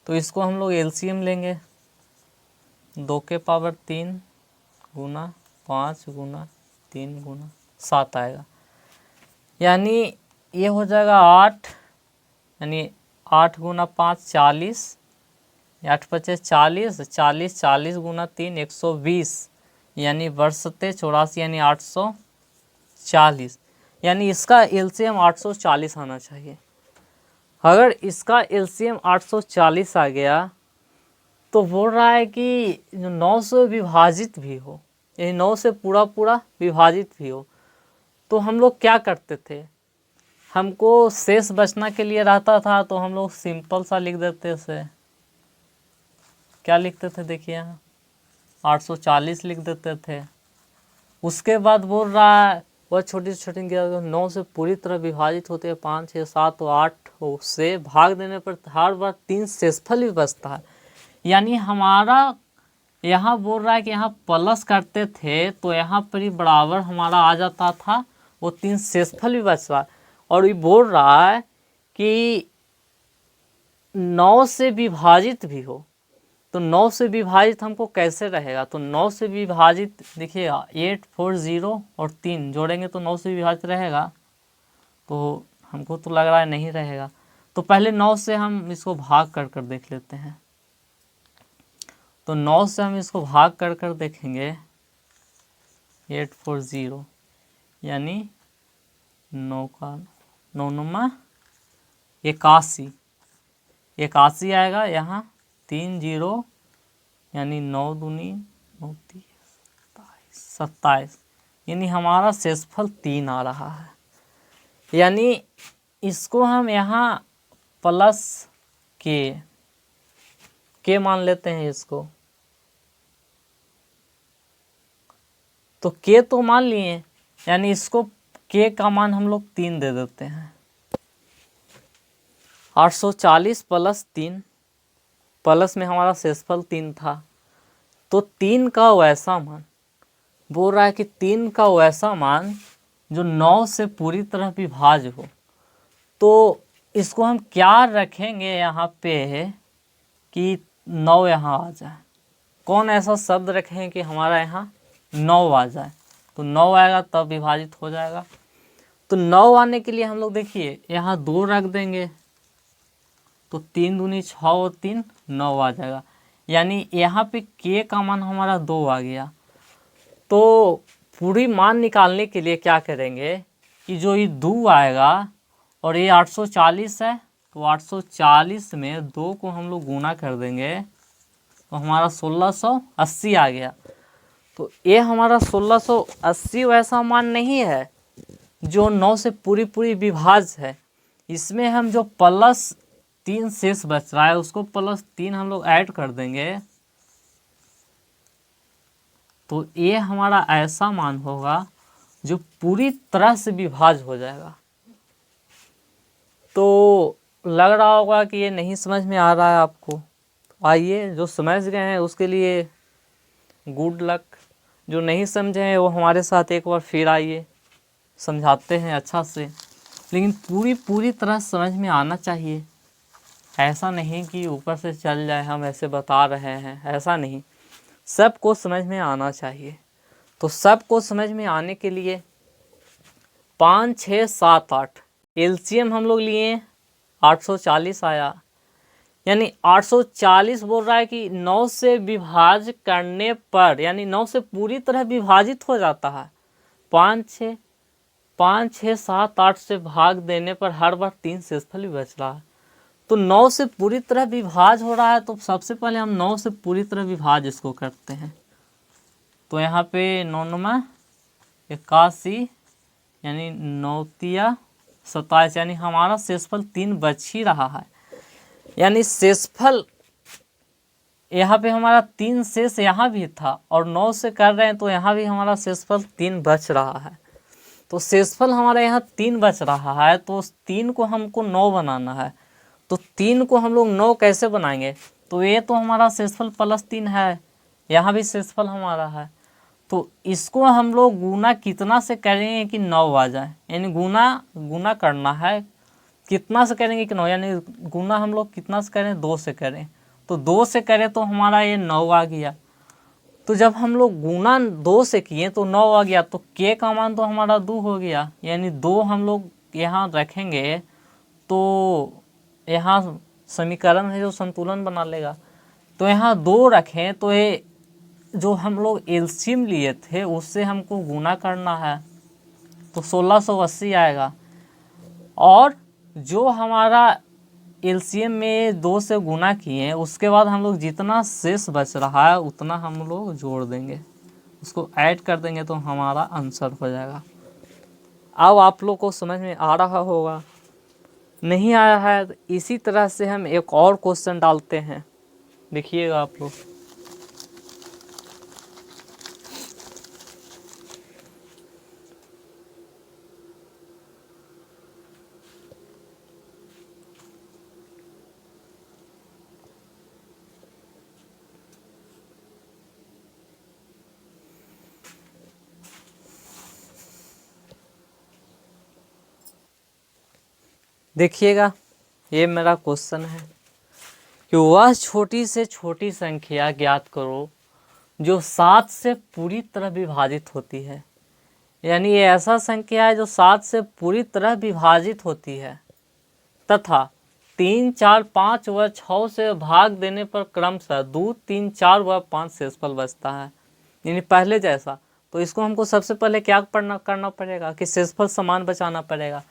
तो इसको हम लोग एलसीएम लेंगे, 2 के पावर 3 गुना 5 गुना 3 गुना 7 आएगा, यानी ये हो जाएगा 8, यानी 8 गुना 5 40, 8 पचे 40, 40 40 गुना 3 120, यानी बरसते 84, यानी 840, यानी इसका एलसीएम 840 आना चाहिए। अगर इसका एलसीएम 840 आ गया तो बोल रहा है कि जो 9 से विभाजित भी हो, यानी 9 से पूरा पूरा विभाजित भी हो। तो हम लोग क्या करते थे, हमको शेष बचना के लिए रहता था तो हम लोग सिंपल सा लिख देते थे। क्या लिखते थे, देखिए यहाँ 840 लिख देते थे। उसके बाद बोल रहा है वह छोटी से छोटी 9 से पूरी तरह विभाजित होते हैं, 5, 6, 7 और 8 से भाग देने पर हर बार 3 शेषफल भी बचता है। यानी हमारा यहाँ बोल रहा है कि यहाँ प्लस करते थे तो यहाँ पर ही बराबर हमारा आ जाता था, वो 3 शेषफल भी बच रहा है। और ये बोल रहा है कि 9 से विभाजित भी हो, तो 9 से विभाजित हमको कैसे रहेगा, तो 9 से विभाजित देखिएगा 8, 4, 0 और 3 जोड़ेंगे तो 9 से विभाजित रहेगा। तो हमको तो लग रहा है नहीं रहेगा। तो पहले 9 से हम इसको भाग कर कर देख लेते हैं। तो 9 से हम इसको भाग कर कर देखेंगे, 8, 4, 0, यानी 9 का 9 9 81, 81 आएगा। यहाँ 3 0, यानी 9 दूनी 9 30 27, यानी हमारा शेषफल 3 आ रहा है। यानी इसको हम यहाँ प्लस के मान लेते हैं इसको। तो के तो मान लिए, यानी इसको के का मान हम लोग 3 दे देते हैं। 840 प्लस 3, प्लस में हमारा शेषफल 3 था, तो 3 का वैसा मान बोल रहा है कि 3 का वैसा मान जो 9 से पूरी तरह विभाज्य हो। तो इसको हम क्या रखेंगे यहाँ पे कि 9 यहाँ आ जाए। कौन ऐसा शब्द रखें कि हमारा यहाँ 9 आ जाए, तो 9 आएगा तब विभाजित हो जाएगा। तो 9 आने के लिए हम लोग देखिए यहाँ 2 रख देंगे, तो 3 दूनी 6 और 3 9 आ जाएगा। यानी यहाँ पे के का मान हमारा 2 आ गया। तो पूरी मान निकालने के लिए क्या करेंगे कि जो ये 2 आएगा और ये 840 है, तो 840 में 2 को हम लोग गुना कर देंगे तो हमारा 1680 आ गया। तो ये हमारा 1680 वैसा मान नहीं है जो 9 से पूरी पूरी विभाज्य है। इसमें हम जो प्लस 3 शेष बच रहा है उसको प्लस 3 हम लोग ऐड कर देंगे, तो ये हमारा ऐसा मान होगा जो पूरी तरह से विभाज्य हो जाएगा। तो लग रहा होगा कि ये नहीं समझ में आ रहा है आपको। आइए, जो समझ गए हैं उसके लिए गुड लक, जो नहीं समझे हैं वो हमारे साथ एक बार फिर आइए, समझाते हैं अच्छा से। लेकिन पूरी तरह समझ में आना चाहिए। ऐसा नहीं कि ऊपर से चल जाए हम ऐसे बता रहे हैं, ऐसा नहीं, सबको समझ में आना चाहिए। तो सबको समझ में आने के लिए 5, 6, 7, 8 एलसीएम हम लोग लिए, 840 आया। यानी 840 बोल रहा है कि 9 से विभाजित करने पर, यानी 9 से पूरी तरह विभाजित हो जाता है। 5, 6, 7, 8 से भाग देने पर हर बार 3 शेषफल भी बच रहा है। तो 9 से पूरी तरह विभाज हो रहा है, तो सबसे पहले हम 9 से पूरी तरह विभाज इसको करते हैं। तो यहाँ पे 9 9 81, यानी 9 3 27, यानी हमारा शेषफल 3 बच ही रहा है। यानी शेषफल यहाँ पे हमारा 3 शेष यहाँ भी था और 9 से कर रहे हैं तो यहाँ भी हमारा शेषफल 3 बच रहा है। तो शेषफल हमारा यहाँ 3 बच रहा है, तो उस 3 को हमको 9 बनाना है। तो 3 को हम लोग 9 कैसे बनाएंगे? तो ये तो हमारा शेषफल +3 है, यहाँ भी शेषफल हमारा है, तो इसको हम लोग गुना कितना से करेंगे कि 9 आ जाए, यानी गुना करना है। कितना से करेंगे कि 9, यानी गुना हम लोग कितना से करें? 2 से करें। तो 2 से करें तो हमारा ये 9 आ गया। तो जब हम लोग गुना 2 से किए तो 9 आ गया, तो के का मान तो हमारा 2 हो गया, यानी 2 हम लोग यहाँ रखेंगे तो यहाँ समीकरण है जो संतुलन बना लेगा। तो यहाँ 2 रखें तो ये जो हम लोग एलसीएम लिए थे उससे हमको गुना करना है, तो 1680 आएगा। और जो हमारा एलसीएम में 2 से गुना किए उसके बाद हम लोग जितना शेष बच रहा है उतना हम लोग जोड़ देंगे, उसको ऐड कर देंगे तो हमारा आंसर हो जाएगा। अब आप लोग को समझ में आ रहा होगा, नहीं आया है तो इसी तरह से हम एक और क्वेश्चन डालते हैं, देखिएगा आप लोग। देखिएगा, ये मेरा क्वेश्चन है कि वह छोटी से छोटी संख्या ज्ञात करो जो 7 से पूरी तरह विभाजित होती है। यानी ये ऐसा संख्या है जो 7 से पूरी तरह विभाजित होती है तथा 3, 4, 5 व 6 से भाग देने पर क्रमशः 2, 3, 4 व 5 शेषफल बचता है, यानी पहले जैसा। तो इसको हमको सबसे पहले क्या करना पड़ेगा कि शेषफल समान बचाना पड़ेगा।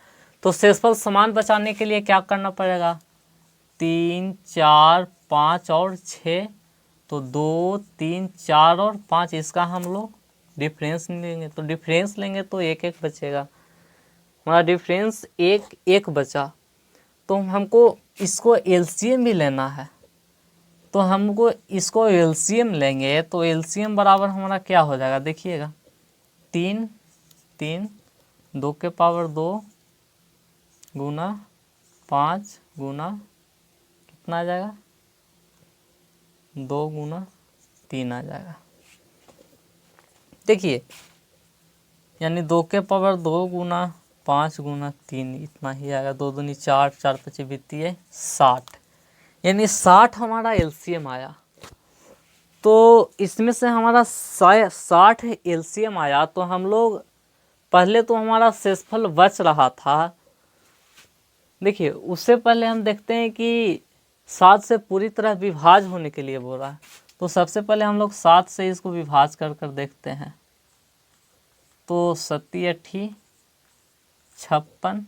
तो शेषफल समान बचाने के लिए क्या करना पड़ेगा? 3, 4, 5 और 6, तो 2, 3, 4 और 5 इसका हम लोग डिफरेंस लेंगे। तो डिफरेंस लेंगे तो 1, 1 बचेगा, हमारा डिफरेंस 1, 1 बचा। तो हमको इसको एलसीएम भी लेना है, तो हमको इसको एलसीएम लेंगे तो एलसीएम बराबर हमारा क्या हो जाएगा? देखिएगा, 3, 3, 2 के पावर 2 गुना 5 गुना कितना आ जाएगा? 2 गुना 3 आ जाएगा। देखिए, यानी 2 के पावर 2 गुना 5 गुना 3 इतना ही आएगा। 2 दूनी 4, 4 पचे बीतिए 60, यानी 60 हमारा एलसीएम आया। तो इसमें से हमारा 60 एलसीएम आया, तो हम लोग पहले तो हमारा शेषफल बच रहा था। देखिए, उससे पहले हम देखते हैं कि 7 से पूरी तरह विभाज होने के लिए बोल रहा है, तो सबसे पहले हम लोग 7 से इसको विभाज कर देखते हैं। तो 7 8 56,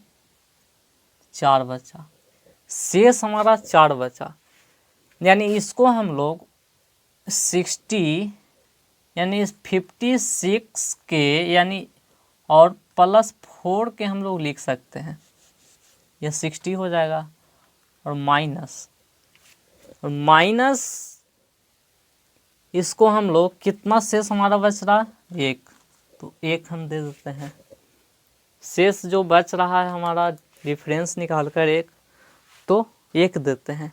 4 बचा, शेष हमारा 4 बचा, यानी इसको हम लोग 60 यानी 56 के यानी और +4 के हम लोग लिख सकते हैं, यह 60 हो जाएगा। और माइनस इसको हम लोग कितना शेष हमारा बच रहा है? 1, तो 1 हम दे देते हैं। शेष जो बच रहा है हमारा डिफरेंस निकाल कर 1, तो 1 देते हैं,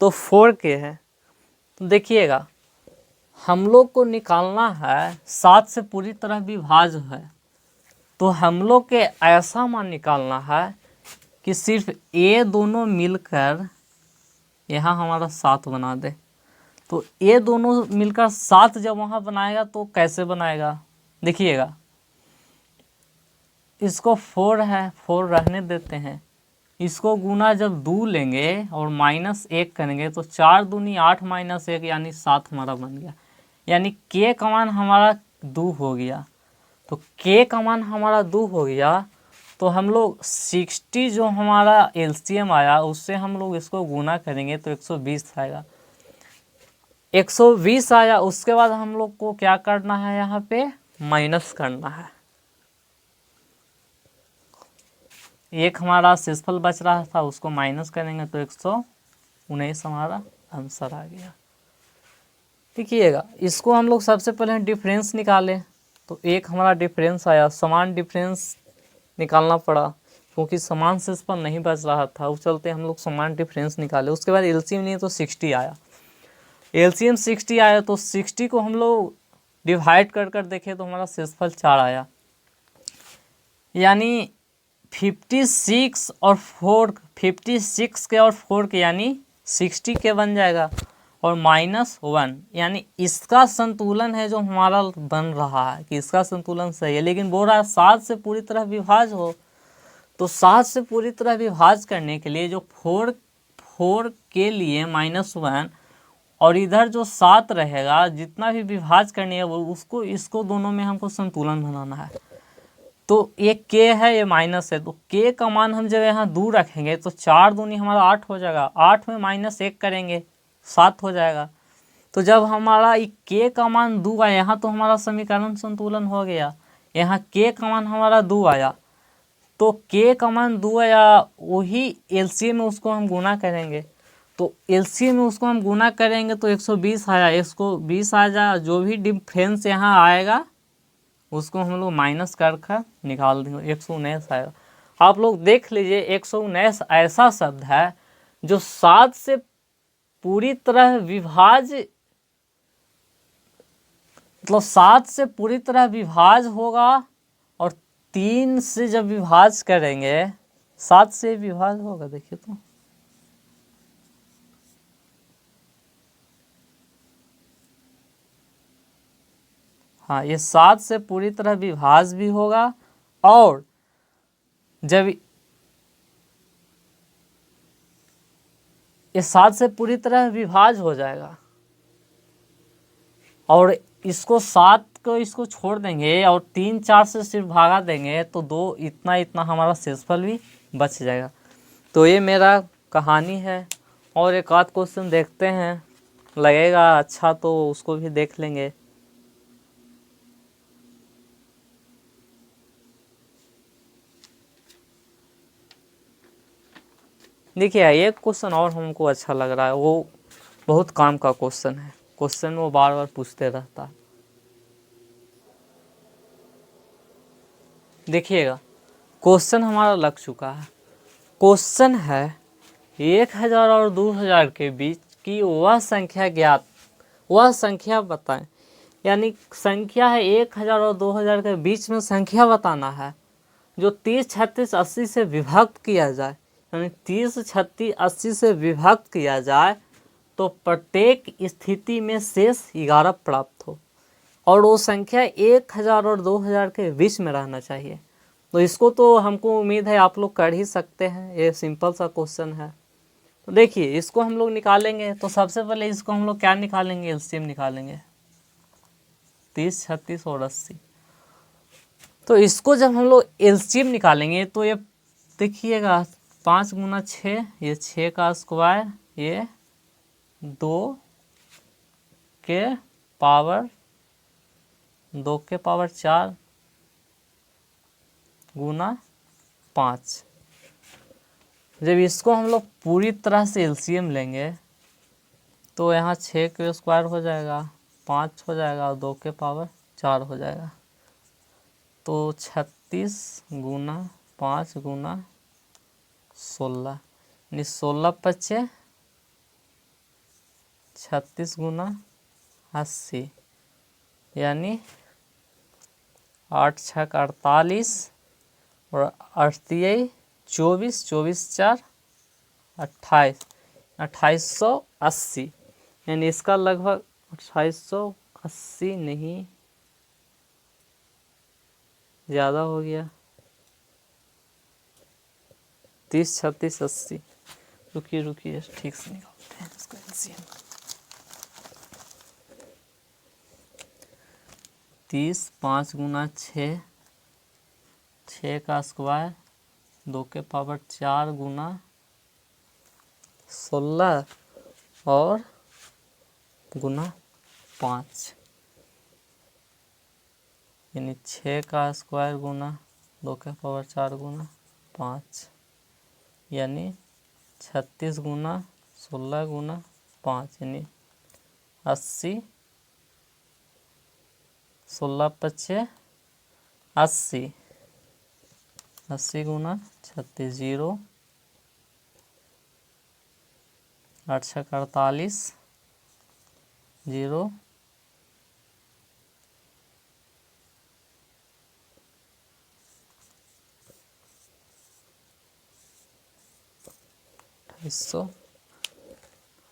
तो 4 के है। तो देखिएगा, हम लोग को निकालना है 7 से पूरी तरह विभाज है, तो हम लोग के ऐसा मान निकालना है कि सिर्फ ये दोनों मिलकर यहाँ हमारा 7 बना दे। तो ये दोनों मिलकर 7 जब वहाँ बनाएगा तो कैसे बनाएगा? देखिएगा, इसको 4 है, 4 रहने देते हैं। इसको गुना जब 2 लेंगे और -1 करेंगे तो 4 दूनी 8 -1 यानी 7 हमारा बन गया, यानी के का मान हमारा 2 हो गया। तो के का मान हमारा 2 हो गया, तो हम लोग 60 जो हमारा एलसीएम आया उससे हम लोग इसको गुना करेंगे तो 120 आएगा। 120 आया, उसके बाद हम लोग को क्या करना है? यहाँ पे माइनस करना है। एक हमारा शेषफल बच रहा था उसको माइनस करेंगे तो 120 19 हमारा आंसर आ गया। देखिएगा, इसको हम लोग सबसे पहले डिफरेंस निकालें तो एक हमारा डिफरेंस आया, समान डिफरेंस निकालना पड़ा क्योंकि समान से इस पर नहीं बच रहा था, उस चलते हम लोग समान डिफरेंस निकाले। उसके बाद एलसीएम लिए तो 60 आया, एलसीएम 60 आया तो 60 को हम लोग डिवाइड कर कर देखे तो हमारा शेषफल 4 आया, यानी 56 और 4, 56 के और 4 के यानी 60 के बन जाएगा, और -1 यानी इसका संतुलन है जो हमारा बन रहा है कि इसका संतुलन सही है। लेकिन बोल रहा है 7 से पूरी तरह विभाज्य हो, तो 7 से पूरी तरह विभाज्य करने के लिए जो 4 के लिए -1 और इधर जो 7 रहेगा, जितना भी विभाज्य करने है वो उसको इसको दोनों में हमको संतुलन बनाना है। तो ये k है, ये माइनस है, तो k का मान हम जब यहाँ 2 रखेंगे तो 4 दूनी हमारा 8 हो जाएगा, 8 में -1 करेंगे 7 हो जाएगा। तो जब हमारा k का मान 2 आया, यहाँ तो हमारा समीकरण संतुलन हो गया, यहाँ k का मान हमारा 2 आया, तो k का मान 2 आया, वही एलसीएम में उसको हम गुना करेंगे, तो एलसीएम में उसको हम गुना करेंगे तो 120 आया, इसको 20 आ जाए, जो भी डिफरेंस यहाँ आएगा उसको हम लोग माइनस कर निकाल देंगे, 119 आएगा। आप लोग देख लीजिए 119 ऐसा शब्द है जो 7 से पूरी तरह विभाज्य, मतलब 7 से पूरी तरह विभाज्य होगा, और 3 से जब विभाज्य करेंगे 7 से विभाज्य होगा, देखिए तो हाँ, ये 7 से पूरी तरह विभाज्य भी होगा, और जब ये 7 से पूरी तरह विभाज्य हो जाएगा और इसको 7 को इसको छोड़ देंगे और 3 4 से सिर्फ भागा देंगे तो 2 इतना हमारा शेषफल भी बच जाएगा। तो ये मेरा कहानी है, और एक आध क्वेश्चन देखते हैं, लगेगा अच्छा तो उसको भी देख लेंगे। देखिए एक क्वेश्चन और हमको अच्छा लग रहा है, वो बहुत काम का क्वेश्चन है, क्वेश्चन वो बार बार पूछते रहता है। देखिएगा क्वेश्चन हमारा लग चुका है, क्वेश्चन है 1000 और 2000 के बीच की वह संख्या ज्ञात, वह संख्या बताएं, यानी संख्या है 1000 और 2000 के बीच में संख्या बताना है जो 30 36 80 से विभक्त किया जाए, यानी 30 36 80 से विभक्त किया जाए तो प्रत्येक स्थिति में शेष 11 प्राप्त हो, और वो संख्या 1000 और 2000 के बीच में रहना चाहिए। तो इसको तो हमको उम्मीद है आप लोग कर ही सकते हैं, ये सिंपल सा क्वेश्चन है। तो देखिए इसको हम लोग निकालेंगे, तो सबसे पहले इसको हम लोग क्या निकालेंगे, एलसीएम निकालेंगे, 30 36 और 80। तो इसको जब हम लोग एलसीएम निकालेंगे तो ये देखिएगा 5 गुना 6, ये 6 का स्क्वायर, ये 2 के पावर 4 गुना 5। जब इसको हम लोग पूरी तरह से एलसीएम लेंगे तो यहाँ 6 के स्क्वायर हो जाएगा, 5 हो जाएगा और 2 के पावर 4 हो जाएगा, तो 36 गुना 5 गुना 16, यानी 16 पच्चे 36 गुना 80, यानी 8 छक 48 और 88 24 24 4 28, 2880, यानी इसका लगभग 2880 नहीं, ज़्यादा हो गया, 30 36 80। रुकिए ठीक से निकालते हैं इसका एलसीएम। 30 5 गुना 6, 6 का स्क्वायर 2 के पावर 4 गुना 16 और गुना 5, यानी 6 का स्क्वायर गुना 2 के पावर 4 गुना 5, यानी 36 गुना 16 गुना 5 यानी 80, 16 पच्चे 80, 80 गुना 36 0, 8 छक 48 0,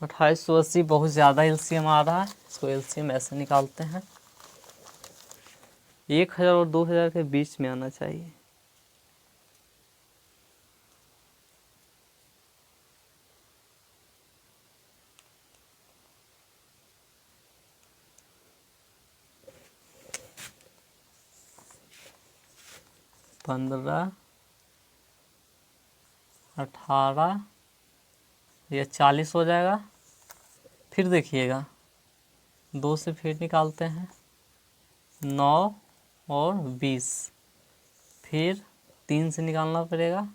2880 बहुत ज़्यादा एलसीएम आ रहा है। इसको एलसीएम ऐसे निकालते हैं, 1000 और 2000 के बीच में आना चाहिए। पंद्रह, 18, ये 40 हो जाएगा। फिर देखिएगा 2 से फिर निकालते हैं, 9 और 20, फिर 3 से निकालना पड़ेगा,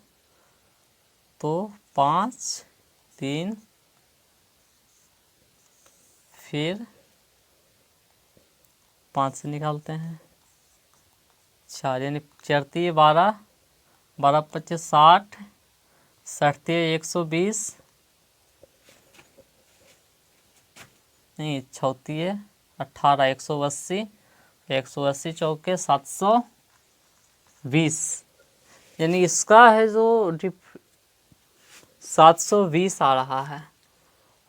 तो 5, 3, फिर 5 से निकालते हैं 4, यानी 4 12, 12 25 60, 60 120, नहीं 36 18 180, 180 चौके 720, यानी इसका है जो 720 आ रहा है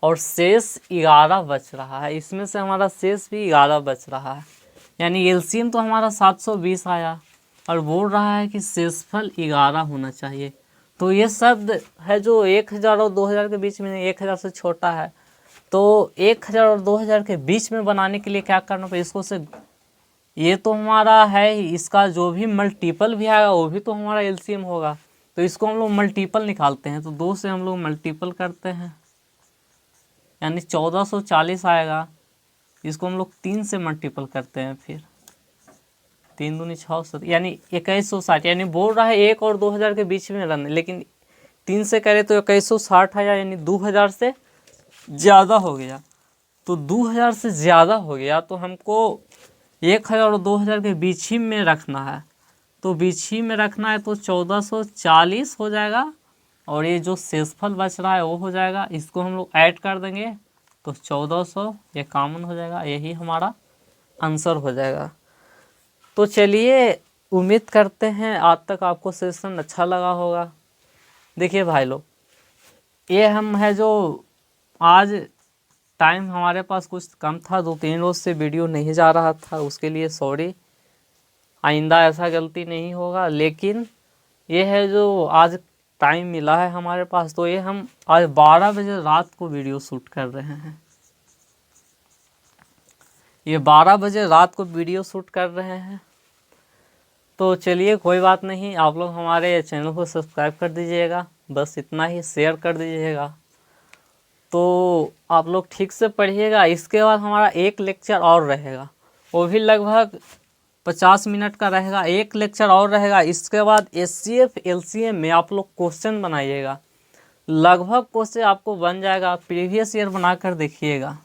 और शेष 11 बच रहा है। इसमें से हमारा शेष भी 11 बच रहा है, यानी एलसीएम तो हमारा 720 आया और बोल रहा है कि शेषफल 11 होना चाहिए। तो ये शब्द है जो 1000 और 2000 के बीच में, 1000 से छोटा है। तो 1000 और 2000 के बीच में बनाने के लिए क्या करना पड़ेगा, इसको से ये तो हमारा है, इसका जो भी मल्टीपल भी आएगा वो भी तो हमारा एलसीएम होगा। तो इसको हम लोग मल्टीपल निकालते हैं, तो 2 से हम लोग मल्टीपल करते हैं, यानी 1440 आएगा। इसको हम लोग 3 से मल्टीपल करते हैं, फिर 3 दूनी 6, यानी 2160, यानी बोल रहा है 1 और 2000 के बीच में रहना, लेकिन 3 से करें तो 2160 आया, यानी 2000 से ज़्यादा हो गया। तो 2000 से ज़्यादा हो गया तो हमको 1000 और 2000 के बीच ही में रखना है। तो बीच ही में रखना है तो 1440 हो जाएगा, और ये जो शेषफल बच रहा है वो हो जाएगा। इसको हम लोग ऐड कर देंगे तो 1400, ये कॉमन हो जाएगा, यही हमारा आंसर हो जाएगा। तो चलिए, उम्मीद करते हैं आज तक आपको सेशन अच्छा लगा होगा। देखिए भाई लोग, ये हम है जो आज टाइम हमारे पास कुछ कम था, 2-3 रोज से वीडियो नहीं जा रहा था, उसके लिए सॉरी, आइंदा ऐसा गलती नहीं होगा। लेकिन ये है जो आज टाइम मिला है हमारे पास, तो ये हम आज 12 बजे रात को वीडियो शूट कर रहे हैं। ये 12 बजे रात को वीडियो शूट कर रहे हैं। तो चलिए, कोई बात नहीं, आप लोग हमारे चैनल को सब्सक्राइब कर दीजिएगा, बस इतना ही, शेयर कर दीजिएगा। तो आप लोग ठीक से पढ़िएगा। इसके बाद हमारा एक लेक्चर और रहेगा, वो भी लगभग 50 मिनट का रहेगा, एक लेक्चर और रहेगा। इसके बाद एचसीएफ एलसीएम में आप लोग क्वेश्चन बनाइएगा, लगभग क्वेश्चन आपको बन जाएगा, प्रीवियस ईयर बनाकर देखिएगा।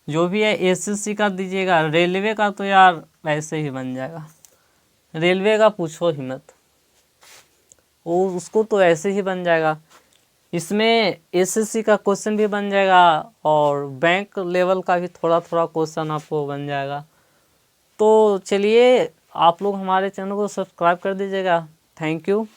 जो भी है एसएससी का दीजिएगा, रेलवे का तो यार ऐसे ही बन जाएगा, रेलवे का पूछो ही मत, वो उसको तो ऐसे ही बन जाएगा। इसमें एसएससी का क्वेश्चन भी बन जाएगा और बैंक लेवल का भी थोड़ा थोड़ा क्वेश्चन आपको बन जाएगा। तो चलिए, आप लोग हमारे चैनल को सब्सक्राइब कर दीजिएगा। Thank you.